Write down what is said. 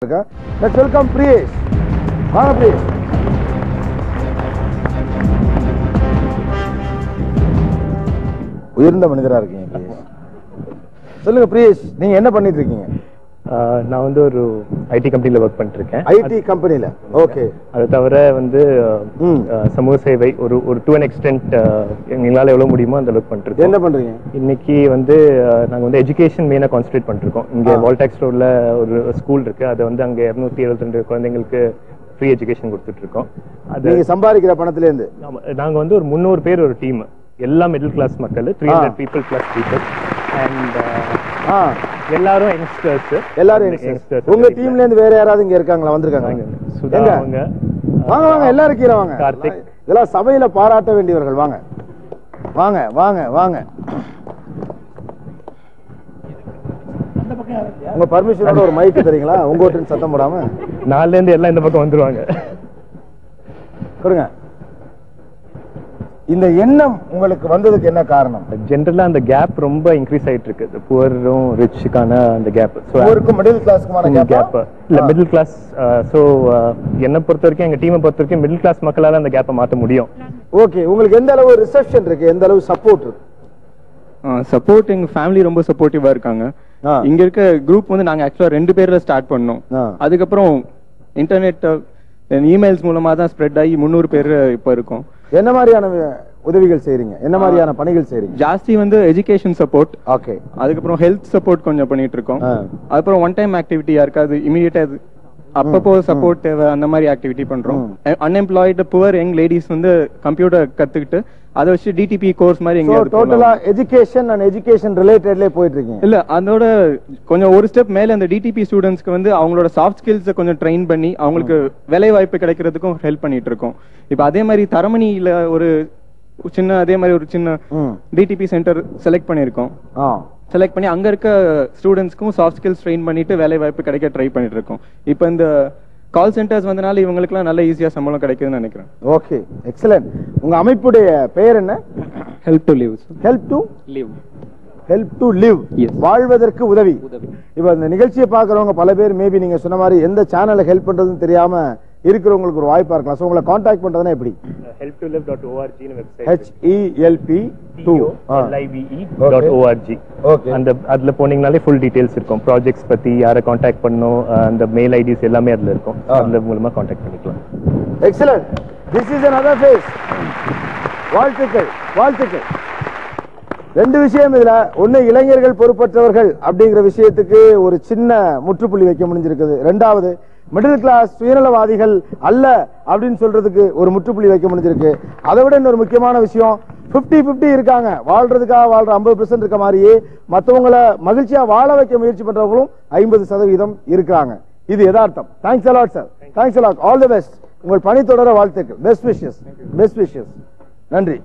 Let's welcome Priyesh. வாங்க Priyesh. உயர்ந்த மனிதரா இருக்கீங்க Priyesh. சொல்லுங்க Priyesh, நீங்க என்ன பண்ணிட்டு இருக்கீங்க? நான் வந்து ஒரு ஐடி கம்பெனில வர்க் பண்ணிட்டு இருக்கேன். ஐடி கம்பெனில. ஓகே. அது தவிர வந்து சமூக சேவை ஒரு டு an extent எங்களால எவ்வளவு முடியுமோ அந்த அளவுக்கு பண்ணிட்டு இருக்கோம். என்ன பண்றீங்க? இன்னைக்கு வந்து நாங்க வந்து எஜுகேஷன் மெயினா கான்சென்ட்ரேட் பண்ணிட்டு இருக்கோம். இங்க வால்டாக்ஸ் ரோட்ல ஒரு ஸ்கூல் இருக்கு. அது வந்து அங்க 272 குழந்தைங்களுக்கு ஃப்ரீ எஜுகேஷன் கொடுத்துட்டு இருக்கோம். அது நீங்க சம்பாதிக்கிற பணத்துல இருந்து நாங்க வந்து ஒரு 300 பேர் ஒரு டீம், எல்லா மிடில் கிளாஸ் மக்கள், 300 people plus people and எல்லாரும் யங்ஸ்டர்ஸ். எல்லாரும் யங்ஸ்டர்ஸ். உங்க டீம்ல இருந்து வேற யாராவது இங்க இருக்காங்களா? வந்திருக்காங்க. சுதா அவங்க. வாங்க வாங்க எல்லாரும் கீழ வாங்க. கார்த்திக். இதெல்லாம் சபையில பாராட்ட வேண்டியவர்கள். வாங்க வாங்க வாங்க வாங்க. உங்க பர்மிஷனோட ஒரு மைக் தரீங்களா? உங்க ஓட்டுன்னு சத்தம் போடாம. நாலுல இருந்து எல்லாம் இந்த பக்கம் வந்துருவாங்க. கொடுங்க. இந்த எண்ணம் உங்களுக்கு வந்ததுக்கு என்ன காரணம்? ஜெனரலா அந்த கேப் ரொம்ப இன்க்ரீஸ் ஆயிட்டு இருக்கு. புவரும் ரிச்சுக்கான அந்த கேப். புவருக்கும் மிடில் கிளாஸ்க்குமான கேப் இல்ல மிடில் கிளாஸ். சோ என்ன பொறுத்த வரைக்கும், எங்க டீமை பொறுத்த வரைக்கும் மிடில் கிளாஸ் மக்களால அந்த கேப்பை மாத்த முடியும். ஓகே. உங்களுக்கு எந்த அளவு ரிசெப்ஷன் இருக்கு? எந்த அளவு சப்போர்ட் இருக்கு? சப்போர்ட் எங்க ஃபேமிலி ரொம்ப சப்போர்ட்டிவா இருக்காங்க. இங்க இருக்க குரூப் வந்து நாங்க ஆக்சுவலா 2 பேர்ல ஸ்டார்ட் பண்ணோம். அதுக்கப்புறம் இன்டர்நெட் இமெயில்ஸ் மூலமா தான் ஸ்ப்ரெட் ஆகி 300 பேர் இப்ப இருக்கோம். என்ன மாதிரியான உதவிகள் செய்றீங்க? என்ன மாதிரியான பணிகள் செய்றீங்க? ஜாஸ்தி வந்து எஜுகேஷன் சப்போர்ட். ஓகே. அதுக்கப்புறம் ஹெல்த் சப்போர்ட் கொஞ்சம் பண்ணிட்டு இருக்கோம். அதுக்கப்புறம் ஒன் டைம் ஆக்டிவிட்டி யாருக்காவது இமீடியட்டா அப்பப்போ சப்போர்ட் தேவை அந்த மாதிரி ஆக்டிவிட்டி பண்றோம். அன்எம்ப்ளாய்டு புவர் யங் லேடிஸ் வந்து கம்ப்யூட்டர் கத்துக்கிட்டு அதை வச்சு டிடிபி கோர்ஸ் மாதிரி எங்க டோட்டலா எஜுகேஷன் அண்ட் எஜுகேஷன் ரிலேட்டட்லயே போயிட்டு இருக்கீங்க? இல்ல, அதோட கொஞ்சம் ஒரு ஸ்டெப் மேல அந்த டிடிபி ஸ்டூடெண்ட்ஸ்க்கு வந்து அவங்களோட சாஃப்ட் ஸ்கில்ஸ் கொஞ்சம் ட்ரெயின் பண்ணி அவங்களுக்கு வேலை வாய்ப்பு கிடைக்கிறதுக்கும் ஹெல்ப் பண்ணிட்டு இருக்கோம். இப்ப அதே மாதிரி தரமணியில ஒரு சின்ன டிடிபி சென்டர் செலக்ட் பண்ணிருக்கோம். செலக்ட் பண்ணி அங்க இருக்க ஸ்டூடெண்ட்ஸ்க்கும் சாஃப்ட் ஸ்கில்ஸ் ட்ரெயின் பண்ணிட்டு வேலை வாய்ப்பு கிடைக்க ட்ரை பண்ணிட்டு இருக்கோம். இப்ப இந்த கால் சென்டர்ஸ் வந்தனால இவங்களுக்குலாம் நல்ல ஈஸியா சம்பளம் கிடைக்குதுன்னு நினைக்கிறேன். Okay, excellent. உங்க அமைப்புடைய பெயர் என்ன? Help to live. Help to live. Help to live. வாழ்வதற்கு உதவி. இப்ப இந்த நிகழ்ச்சியை பாக்குறவங்க பல பேர் மேபி நீங்க சொன்ன மாதிரி எந்த சேனல்ல ஹெல்ப் பண்றதுன்னு தெரியாம இருக்கிறவங்களுக்கு ஒரு வாய்ப்பா இருக்கலாம். சோ உங்களை கான்டாக்ட் பண்றதுனா எப்படி? helptolive.org னு வெப்சைட். helptolive.org. ஓகே. அந்த அதுல போனீங்கனாலே ফুল டீடைல்ஸ் இருக்கும். ப்ராஜெக்ட்ஸ் பத்தி யாரை கான்டாக்ட் பண்ணனும், அந்த மெயில் ஐடிஸ் எல்லாமே அதுல இருக்கும். அதுல மூலமா கான்டாக்ட் பண்ணிக்கலாம். Excellent. This is another phase. வாழ்த்துக்கள் வாழ்த்துக்கள். ரெண்டு விஷயம் இதுல. ஒன்னு, இளைஞர்கள் பொறுப்பற்றவர்கள் அப்படிங்கிற விஷயத்துக்கு ஒரு சின்ன முற்றுப்புள்ளி வைக்க முடிஞ்சிருக்குது. ரெண்டாவது, மிடில் கிளாஸ் சுயநலவாதிகள் அல்ல அப்படின்னு சொல்றதுக்கு ஒரு முற்றுப்புள்ளி வைக்க முடிஞ்சிருக்கு. அதை விட இன்னொரு முக்கியமான விஷயம், 50-50 இருக்காங்க. வாழ்றதுக்காக வாழ்ற 50% இருக்க மாதிரியே மற்றவங்களை மகிழ்ச்சியா வாழ வைக்க முயற்சி பண்றவங்களும் 50% இருக்கிறாங்க. இது யதார்த்தம். Thanks a lot sir. Thanks a lot. All the best. உங்கள் பணி தொடர வாழ்த்துக்கள். Best wishes. Best wishes. நன்றி.